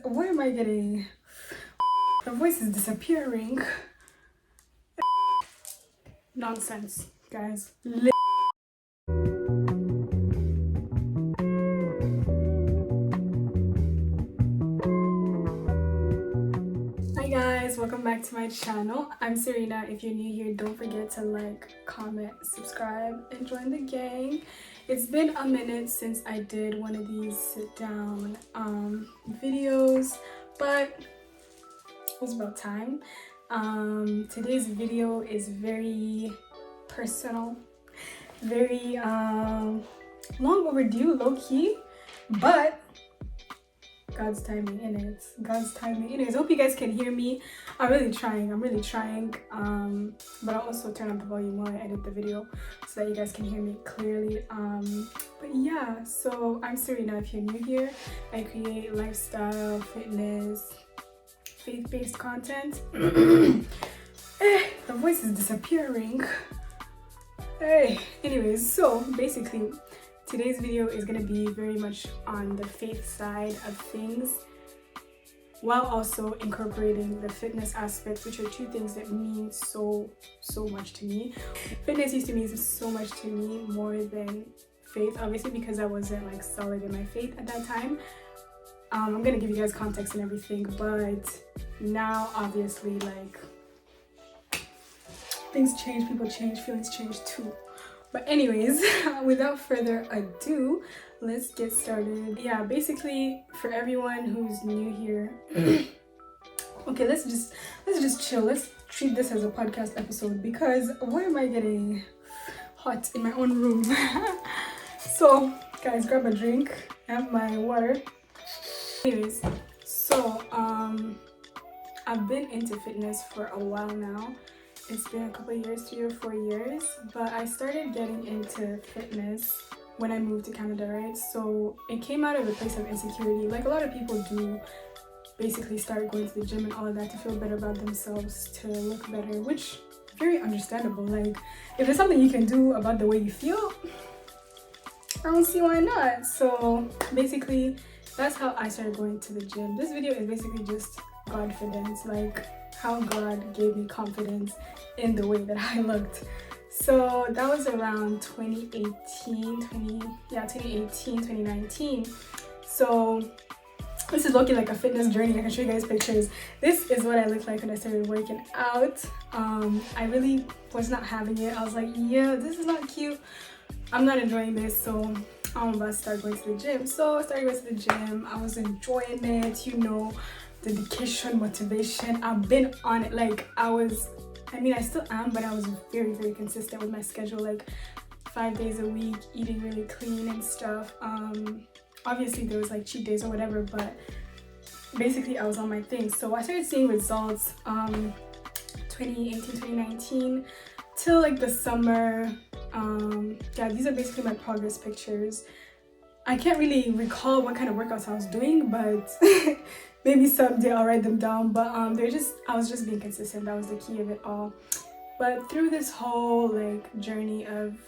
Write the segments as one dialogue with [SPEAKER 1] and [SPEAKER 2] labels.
[SPEAKER 1] Why am I getting... The voice is disappearing. Nonsense, guys. Hi guys, welcome back to my channel. I'm Serena. If you're new here, don't forget to like, comment, subscribe, and join the gang. It's been a minute since I did one of these sit down videos, but it was about time. Today's video is very personal, very long overdue, low-key, but God's timing in it. God's timing. Anyways, hope you guys can hear me. I'm really trying. But I'll also turn up the volume while I edit the video so that you guys can hear me clearly. But yeah, so I'm Serena. If you're new here, I create lifestyle, fitness, faith-based content. The voice is disappearing. Hey, anyways, so basically today's video is going to be very much on the faith side of things, while also incorporating the fitness aspect, which are two things that mean so much to me. Fitness used to mean so much to me more than faith, obviously, because I wasn't like solid in my faith at that time. I'm gonna give you guys context and everything, but now obviously like things change, people change, feelings change too. But anyways, without further ado, let's get started. Yeah, basically for everyone who's new here, okay, let's just chill. Let's treat this as a podcast episode, because why am I getting hot in my own room? So guys, grab a drink. I have my water. Anyways, so I've been into fitness for a while now. It's been a couple of years, 3 or 4 years, but I started getting into fitness when I moved to Canada, right? So it came out of a place of insecurity, like a lot of people do, basically start going to the gym and all of that to feel better about themselves, to look better, which very understandable. Like, if there's something you can do about the way you feel, I don't see why not. So basically, that's how I started going to the gym. This video is basically just GODfidence, like how God gave me confidence in the way that I looked. So that was around 2019. So this is looking like a fitness journey. I can show you guys pictures. This is what I looked like when I started working out. I really was not having it. I was like, yeah, this is not cute. I'm not enjoying this, so I'm about to start going to the gym. So I started going to the gym. I was enjoying it, you know, dedication, motivation. I've been on it. Like I still am, but I was very consistent with my schedule, like 5 days a week, eating really clean and stuff. Obviously there was like cheat days or whatever, but basically I was on my thing. So I started seeing results 2018, 2019 till like the summer. Yeah, these are basically my progress pictures. I can't really recall what kind of workouts I was doing, but maybe someday I'll write them down. But I was just being consistent. That was the key of it all. But through this whole like journey of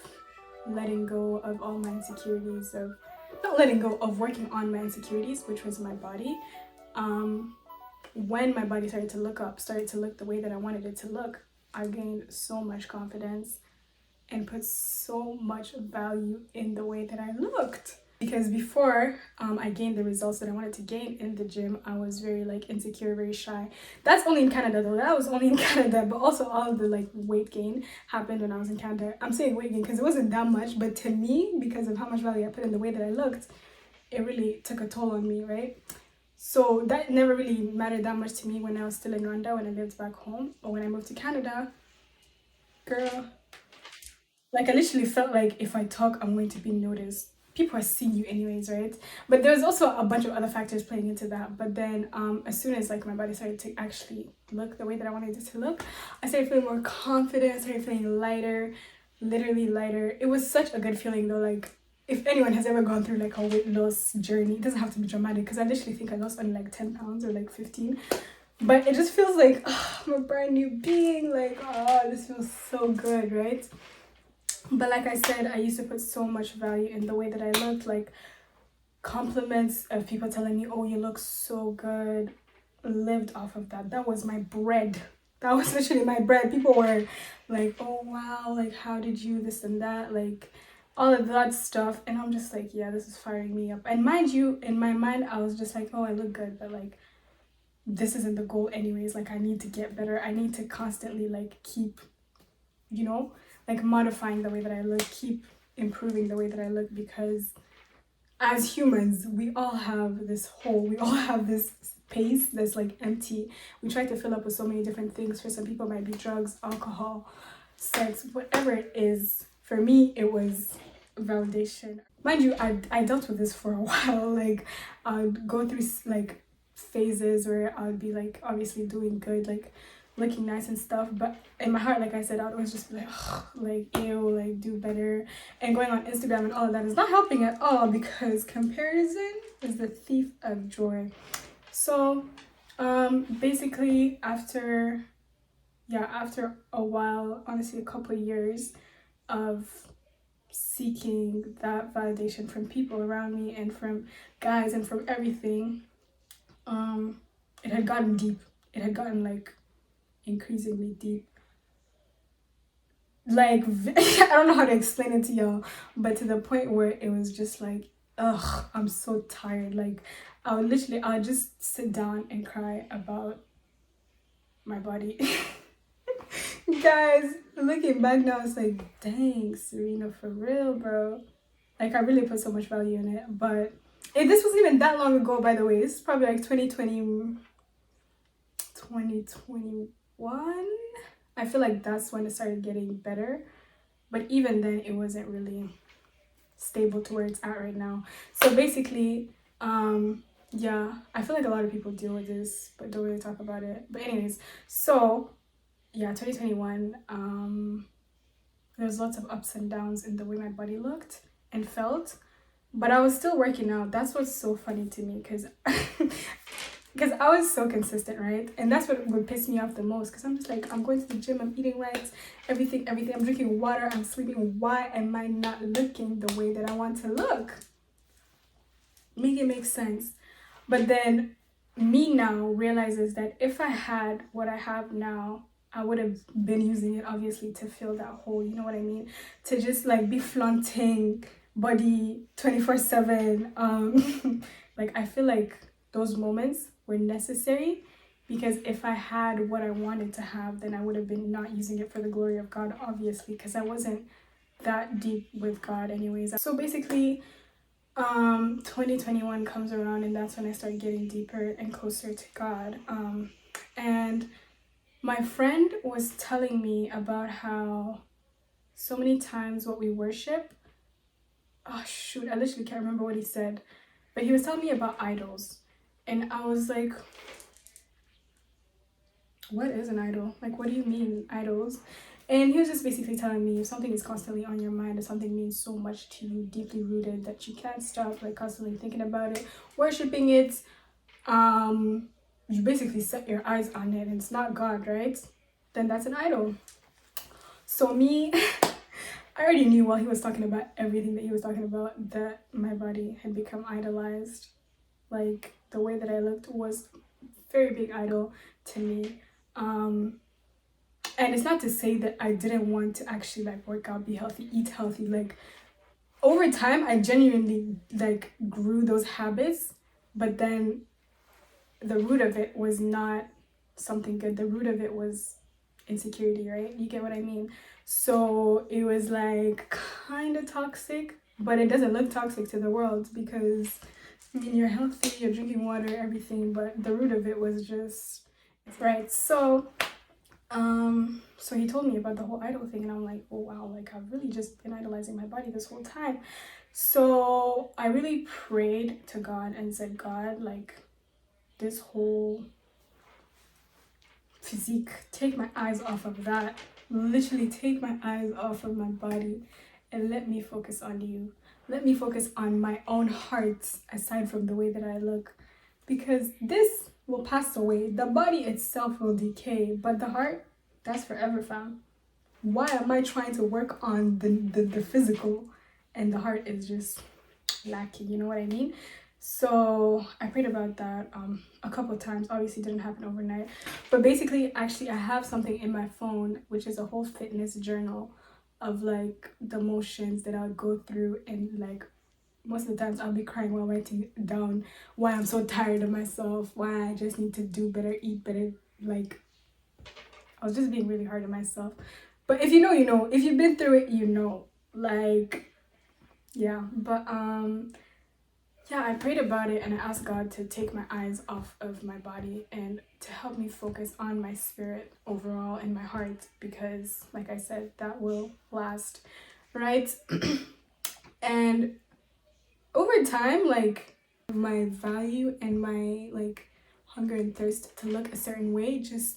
[SPEAKER 1] letting go of all my insecurities, of not letting go of working on my insecurities, which was my body, when my body started to look the way that I wanted it to look, I gained so much confidence and put so much value in the way that I looked. Because before I gained the results that I wanted to gain in the gym, I was very like insecure, very shy. That's only in Canada though. That was only in Canada, but also all of the like weight gain happened when I was in Canada. I'm saying weight gain because it wasn't that much, but to me, because of how much value I put in the way that I looked, it really took a toll on me, right? So that never really mattered that much to me when I was still in Rwanda, when I lived back home, or when I moved to Canada. Girl, like I literally felt like if I talk, I'm going to be noticed. People are seeing you anyways, right? But there was also a bunch of other factors playing into that. But then as soon as like my body started to actually look the way that I wanted it to look, I started feeling more confident, I started feeling lighter, literally lighter. It was such a good feeling though. Like if anyone has ever gone through like a weight loss journey, it doesn't have to be dramatic, because I literally think I lost only like 10 pounds or like 15. But it just feels like, oh, I'm a brand new being. Like, oh, this feels so good, right? But like I said, I used to put so much value in the way that I looked. Like compliments of people telling me, oh, you look so good, lived off of that. That was my bread. That was literally my bread. People were like, oh wow, like how did you this and that, like all of that stuff. And I'm just like, yeah, this is firing me up. And mind you, in my mind, I was just like, oh, I look good, but like this isn't the goal anyways. Like I need to get better. I need to constantly like keep, you know, like modifying the way that I look, keep improving the way that I look, because as humans, we all have this hole, we all have this space that's like empty. We try to fill up with so many different things. For some people, it might be drugs, alcohol, sex, whatever it is. For me, it was validation. Mind you, I dealt with this for a while. Like, I'd go through like phases where I'd be like obviously doing good, like looking nice and stuff, but in my heart, like I said, I'd always just be like, ugh, like ew, like do better. And going on Instagram and all of that is not helping at all, because comparison is the thief of joy. So basically after a while, honestly a couple of years of seeking that validation from people around me and from guys and from everything, it had gotten deep. It had gotten like increasingly deep. Like I don't know how to explain it to y'all, but to the point where it was just like, ugh, I'm so tired. Like I'll just sit down and cry about my body. Guys, looking back now, it's like, dang, Serena, for real, bro. Like I really put so much value in it. But this wasn't even that long ago, by the way. This is probably like 2021. I feel like that's when it started getting better, but even then it wasn't really stable to where it's at right now. So basically, yeah, I feel like a lot of people deal with this but don't really talk about it. But anyways, so yeah, 2021, there's lots of ups and downs in the way my body looked and felt, but I was still working out. That's what's so funny to me, because because I was so consistent, right? And that's what would piss me off the most, because I'm just like, I'm going to the gym, I'm eating right, everything. I'm drinking water, I'm sleeping. Why am I not looking the way that I want to look? Make it make sense. But then me now realizes that if I had what I have now, I would have been using it obviously to fill that hole, you know what I mean? To just like be flaunting body 24/7. Like I feel like those moments were necessary, because if I had what I wanted to have, then I would have been not using it for the glory of God, obviously, because I wasn't that deep with God anyways. So basically 2021 comes around, and that's when I start getting deeper and closer to God. And my friend was telling me about how so many times what we worship, oh shoot, I literally can't remember what he said, but he was telling me about idols. And I was like, what is an idol? Like, what do you mean, idols? And he was just basically telling me, if something is constantly on your mind, if something means so much to you, deeply rooted, that you can't stop, like, constantly thinking about it, worshiping it, you basically set your eyes on it, and it's not God, right? Then that's an idol. So me, I already knew while he was talking about everything that he was talking about, that my body had become idolized. Like, the way that I looked was a very big idol to me. And it's not to say that I didn't want to actually like work out, be healthy, eat healthy. Like over time, I genuinely like grew those habits, but then the root of it was not something good. The root of it was insecurity, right? You get what I mean? So it was like kind of toxic, but it doesn't look toxic to the world, because I mean, you're healthy, you're drinking water, everything, but the root of it was just, right? So so he told me about the whole idol thing, and I'm like, oh wow, like I've really just been idolizing my body this whole time. So I really prayed to God and said, God, like this whole physique, take my eyes off of that. Literally take my eyes off of my body and let me focus on you. Let me focus on my own heart aside from the way that I look, because this will pass away. The body itself will decay, but the heart, that's forever, fam. Why am I trying to work on the physical and the heart is just lacking, you know what I mean? So I prayed about that a couple of times. Obviously didn't happen overnight, but basically actually I have something in my phone which is a whole fitness journal of like the motions that I'll go through, and like most of the times I'll be crying while writing down why I'm so tired of myself, why I just need to do better, eat better. Like I was just being really hard on myself. But if you know, you know. If you've been through it, you know. Like, yeah. But yeah, I prayed about it and I asked God to take my eyes off of my body and to help me focus on my spirit overall and my heart, because like I said, that will last, right? And over time, like my value and my like hunger and thirst to look a certain way just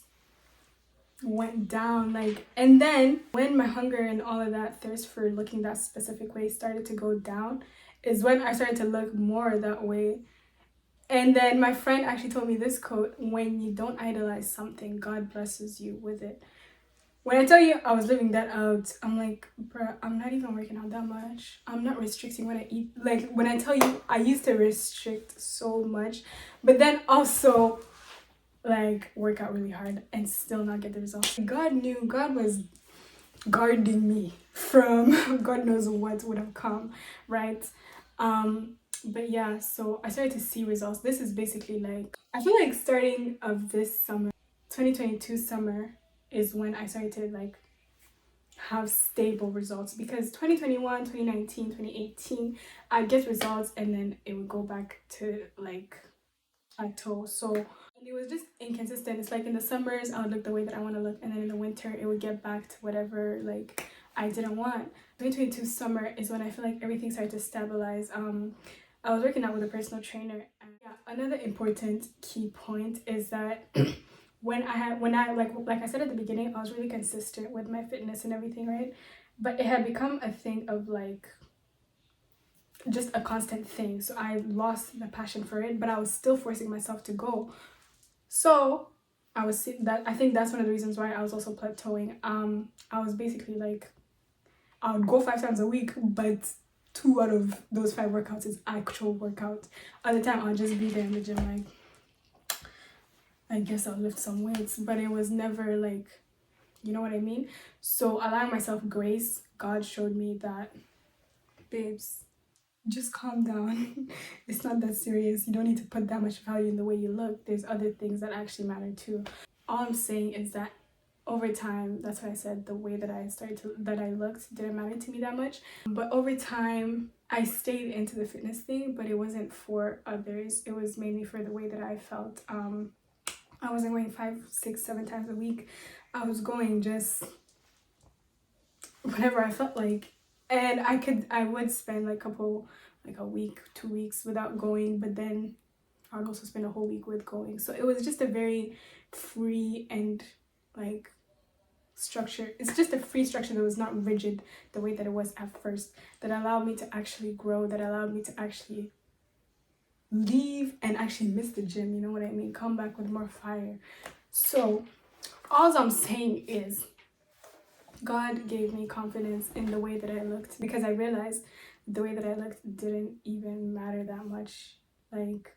[SPEAKER 1] went down. Like, and then when my hunger and all of that thirst for looking that specific way started to go down is when I started to look more that way. And then my friend actually told me this quote: when you don't idolize something, God blesses you with it. When I tell you I was living that out, I'm like, bruh, I'm not even working out that much. I'm not restricting when I eat. Like, when I tell you, I used to restrict so much, but then also like work out really hard and still not get the results. God knew, God was guarding me from God knows what would have come, right? But yeah, so I started to see results. This is basically like, I feel like starting of this summer, 2022 summer, is when I started to like have stable results, because 2021, 2019, 2018, I get results and then it would go back to like plateau. So, and it was just inconsistent. It's like in the summers I would look the way that I want to look, and then in the winter it would get back to whatever like I didn't want. 2022 summer is when I feel like everything started to stabilize. I was working out with a personal trainer, and yeah, another important key point is that when I like I said at the beginning, I was really consistent with my fitness and everything, right? But it had become a thing of like just a constant thing. So I lost the passion for it, but I was still forcing myself to go. So I think that's one of the reasons why I was also plateauing. I was basically like, I would go 5 times a week, but 2 out of those 5 workouts is actual workout. Other time I'll just be there in the gym like, I guess I'll lift some weights, but it was never like, you know what I mean? So allowing myself grace, God showed me that, babes, just calm down. It's not that serious. You don't need to put that much value in the way you look. There's other things that actually matter too. All I'm saying is that over time, that's why I said the way that I looked didn't matter to me that much. But over time, I stayed into the fitness thing, but it wasn't for others. It was mainly for the way that I felt. I wasn't going 5, 6, 7 times a week. I was going just whenever I felt like. And I would spend like a week, 2 weeks without going, but then I would also spend a whole week with going. So it was just a very free and like structure. It's just a free structure that was not rigid the way that it was at first, that allowed me to actually grow, that allowed me to actually leave and actually miss the gym, you know what I mean? Come back with more fire. So all I'm saying is, God gave me confidence in the way that I looked, because I realized the way that I looked didn't even matter that much. Like,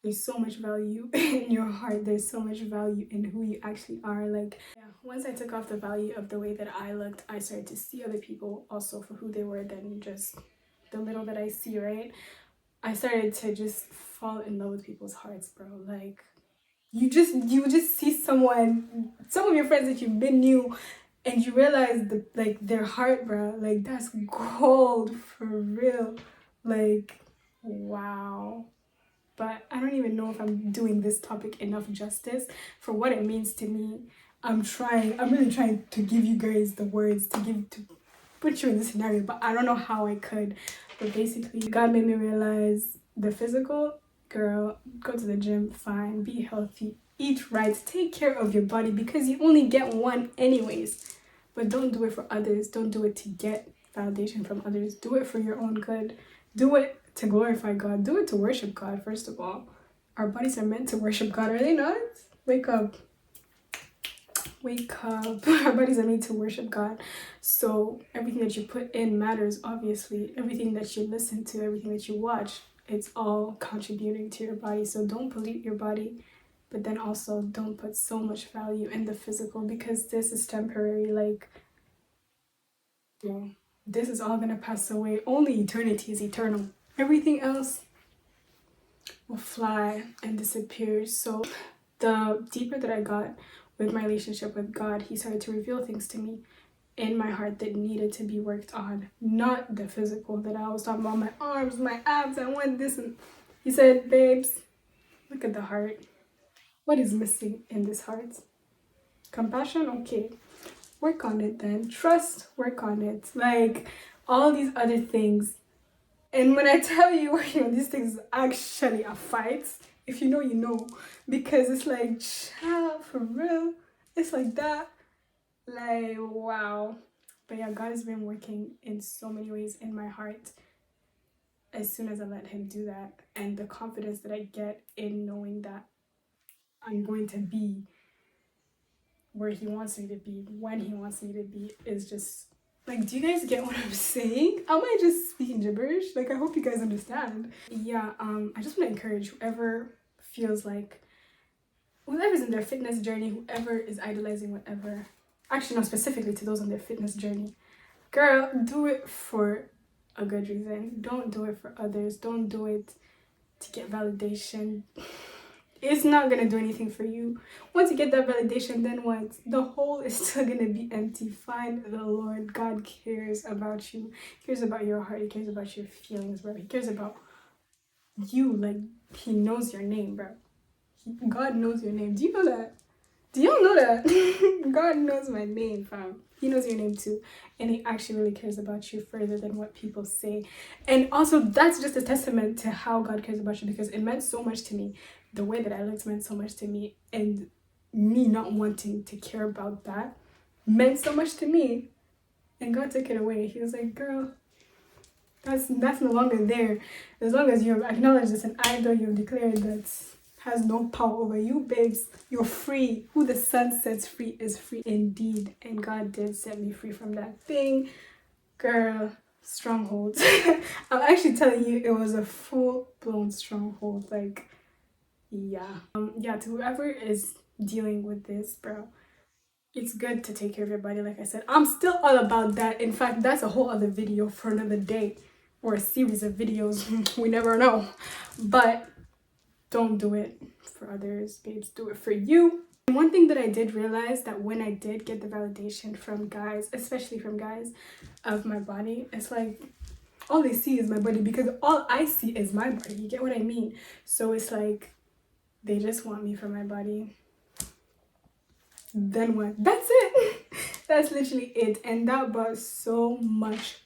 [SPEAKER 1] there's so much value in your heart. There's so much value in who you actually are. Like, yeah, once I took off the value of the way that I looked, I started to see other people also for who they were than just the little that I see, right? I started to just fall in love with people's hearts, bro. Like, you just see some of your friends that you've been new, and you realize like their heart, bro, like that's gold for real. Like, wow. But I don't even know if I'm doing this topic enough justice for what it means to me. I'm really trying to give you guys the words to put you in this scenario, but I don't know how I could. But basically, God made me realize the physical, girl, go to the gym, fine, be healthy, eat right, take care of your body, because you only get one anyways. But don't do it for others. Don't do it to get validation from others. Do it for your own good. Do it to glorify God. Do it to worship God, first of all. Our bodies are meant to worship God, are they not? Wake up. Wake up. Our bodies are made to worship God. So everything that you put in matters, obviously. Everything that you listen to, everything that you watch, it's all contributing to your body. So don't pollute your body, but then also don't put so much value in the physical, because this is temporary. Like, you know, this is all gonna pass away. Only eternity is eternal. Everything else will fly and disappear. So the deeper that I got with my relationship with God, he started to reveal things to me in my heart that needed to be worked on. Not the physical, that I was talking about my arms, my abs, I want this. And he said, babes, look at the heart. What is missing in this heart? Compassion? Okay. Work on it then. Trust? Work on it. Like, all these other things. And when I tell you, working on these things is actually a fight. If you know, you know. Because it's like, child, for real. It's like that. Like, wow. But yeah, God has been working in so many ways in my heart as soon as I let him do that. And the confidence that I get in knowing that I'm going to be where he wants me to be, when he wants me to be, is just like, do you guys get what I'm saying? Am I just speaking gibberish? Like, I hope you guys understand. Yeah, I just want to encourage whoever feels like, whoever's in their fitness journey, whoever is idolizing whatever, actually not specifically to those on their fitness journey, girl, do it for a good reason. Don't do it for others. Don't do it to get validation. It's not gonna do anything for you. Once you get that validation, then what? The hole is still gonna be empty. Find the Lord. God cares about you. He cares about your heart. He cares about your feelings, bro. He cares about you. Like, he knows your name, bro. God knows your name. Do you know that? Do y'all know that? God knows my name, fam. He knows your name too. And he actually really cares about you further than what people say. And also, that's just a testament to how God cares about you, because it meant so much to me. The way that I looked meant so much to me. And me not wanting to care about that meant so much to me. And God took it away. He was like, girl, that's no longer there. As long as you have acknowledged it's an idol, you've declared that has no power over you, babes. You're free. Who the sun sets free is free indeed. And God did set me free from that thing. Girl, stronghold. I'm actually telling you, it was a full-blown stronghold. Like, yeah. Yeah, to whoever is dealing with this, bro, it's good to take care of your body. Like I said, I'm still all about that. In fact, that's a whole other video for another day, or a series of videos. We never know. But don't do it for others, babes. Do it for you. And one thing that I did realize, that when I did get the validation from guys, especially from guys, of my body, it's like all they see is my body, because all I see is my body. You get what I mean? So it's like they just want me for my body. Then what? That's it. That's literally it. And that brought so much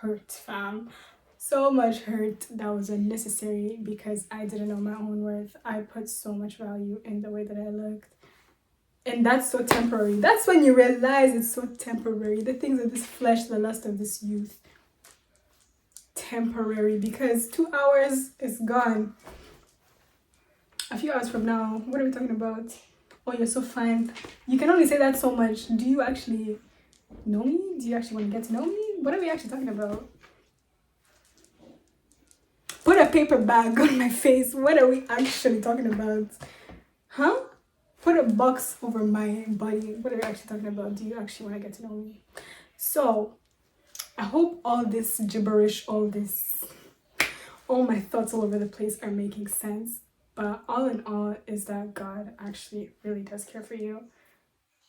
[SPEAKER 1] hurt, fam. So much hurt that was unnecessary, because I didn't know my own worth. I put so much value in the way that I looked. And that's so temporary. That's when you realize it's so temporary. The things of this flesh, the lust of this youth. Temporary, because 2 hours is gone. A few hours from now, what are we talking about? Oh, you're so fine. You can only say that so much. Do you actually know me? Do you actually want to get to know me? What are we actually talking about? Put a paper bag on my face. What are we actually talking about? Huh? Put a box over my body. What are we actually talking about? Do you actually want to get to know me? So, I hope all this gibberish, all my thoughts all over the place are making sense. But all in all is that God actually really does care for you.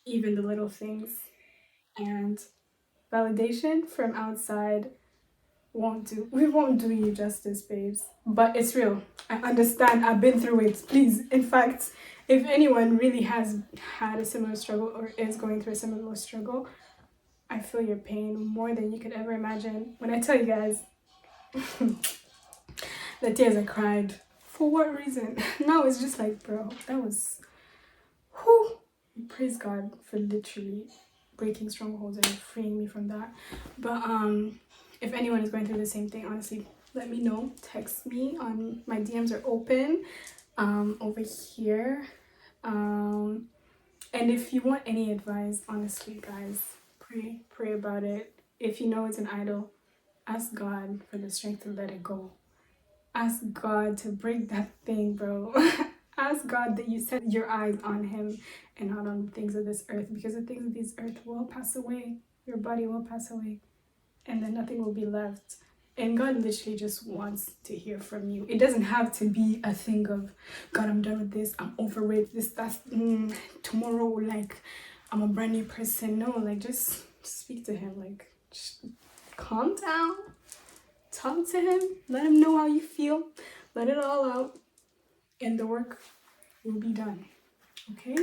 [SPEAKER 1] Even the little things. And validation from outside won't do you justice, babes. But it's real. I understand. I've been through it. Please. In fact, if anyone really has had a similar struggle or is going through a similar struggle, I feel your pain more than you could ever imagine. When I tell you guys the tears I cried, for what reason? Now it's just like, bro, that was, whew. Praise God for literally breaking strongholds and freeing me from that. But if anyone is going through the same thing, honestly, let me know. Text me. My DMs are open over here. And if you want any advice, honestly, guys, pray about it. If you know it's an idol, ask God for the strength to let it go. Ask God to break that thing, bro. Ask God that you set your eyes on Him and not on the things of this earth, because the things of this earth will pass away. Your body will pass away, and then nothing will be left. And God literally just wants to hear from you. It doesn't have to be a thing of, God, I'm done with this, I'm over it, this, that's, tomorrow, like, I'm a brand new person. No, like, just speak to Him. Like, just calm down, talk to Him, let Him know how you feel, let it all out, and the work will be done. Okay?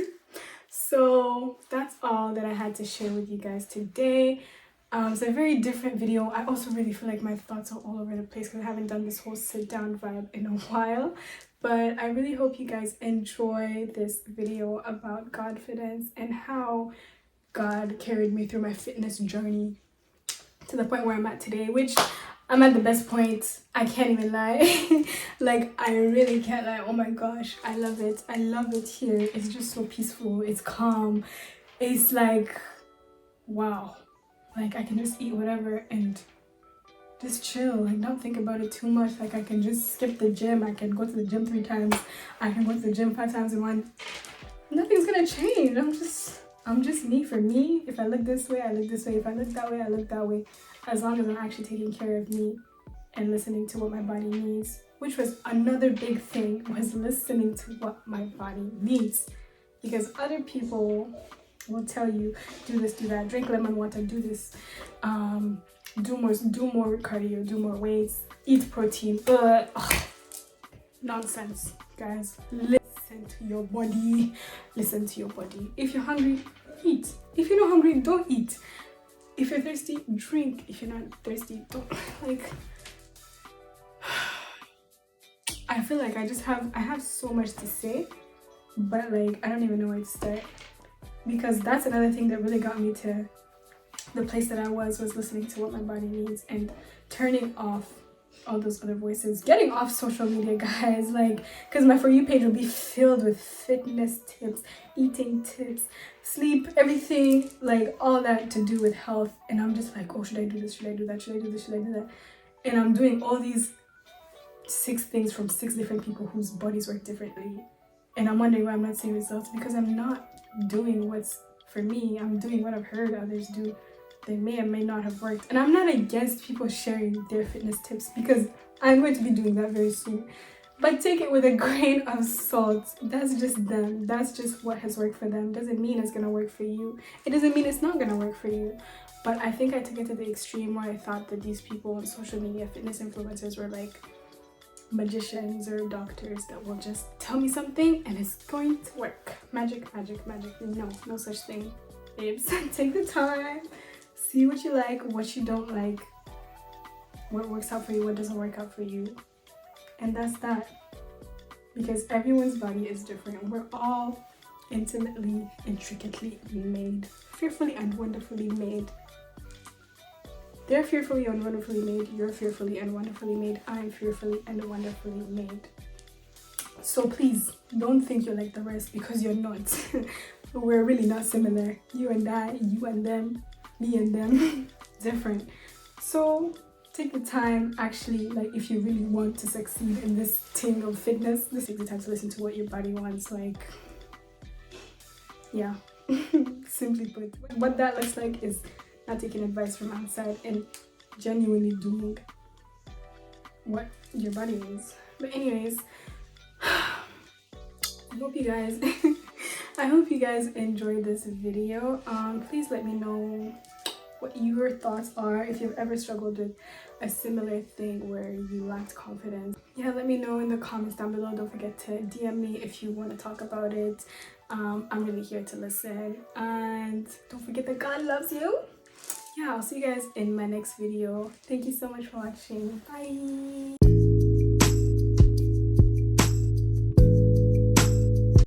[SPEAKER 1] So that's all that I had to share with you guys today. It's a very different video. I also really feel like my thoughts are all over the place because I haven't done this whole sit down vibe in a while. But I really hope you guys enjoy this video about GODfidence and how God carried me through my fitness journey to the point where I'm at today, which I'm at the best point. I can't even lie. Like, I really can't lie. Oh my gosh, I love it. I love it here. It's just so peaceful. It's calm. It's like, wow. Like, I can just eat whatever and just chill, like, not think about it too much. Like, I can just skip the gym. I can go to the gym 3 times. I can go to the gym 5 times in one. Nothing's gonna change. I'm just me for me. If I look this way, I look this way. If I look that way, I look that way. As long as I'm actually taking care of me and listening to what my body needs, which was another big thing, was listening to what my body needs. Because other people will tell you, do this, do that, drink lemon water, do this, do more cardio, do more weights, eat protein. Nonsense, guys. Listen to your body. Listen to your body. If you're hungry, eat. If you're not hungry, don't eat. If you're thirsty, drink. If you're not thirsty, don't. Like, I feel like I have so much to say, but like, I don't even know where to start. Because that's another thing that really got me to the place that I was listening to what my body needs and turning off all those other voices, getting off social media, guys. Like, because my For You page will be filled with fitness tips, eating tips, sleep, everything, like all that to do with health. And I'm just like, oh, should I do this? Should I do that? Should I do this? Should I do that? And I'm doing all these 6 things from 6 different people whose bodies work differently. And I'm wondering why I'm not seeing results, because I'm not doing what's for me. I'm doing what I've heard others do. They may or may not have worked. And I'm not against people sharing their fitness tips, because I'm going to be doing that very soon. But take it with a grain of salt. That's just them. That's just what has worked for them. Doesn't mean it's gonna work for you. It doesn't mean it's not gonna work for you. But I think I took it to the extreme where I thought that these people on social media, fitness influencers, were like magicians or doctors that will just tell me something and it's going to work. Magic, magic, magic. No such thing, babes. Take the time, see what you like, what you don't like, what works out for you, what doesn't work out for you, and that's that. Because everyone's body is different. We're all intimately, intricately made, fearfully and wonderfully made. They're fearfully and wonderfully made. You're fearfully and wonderfully made. I'm fearfully and wonderfully made. So please, don't think you're like the rest, because you're not. We're really not similar. You and I, you and them, me and them, different. So take the time, actually, like, if you really want to succeed in this thing of fitness, just take the time to listen to what your body wants. Like, yeah. Simply put, what that looks like is not taking advice from outside and genuinely doing what your body needs. But anyways, I hope you guys enjoyed this video. Please let me know what your thoughts are, if you've ever struggled with a similar thing where you lacked confidence. Yeah, let me know in the comments down below. Don't forget to DM me if you want to talk about it. I'm really here to listen, and don't forget that God loves you. Yeah, I'll see you guys in my next video. Thank you so much for watching. Bye.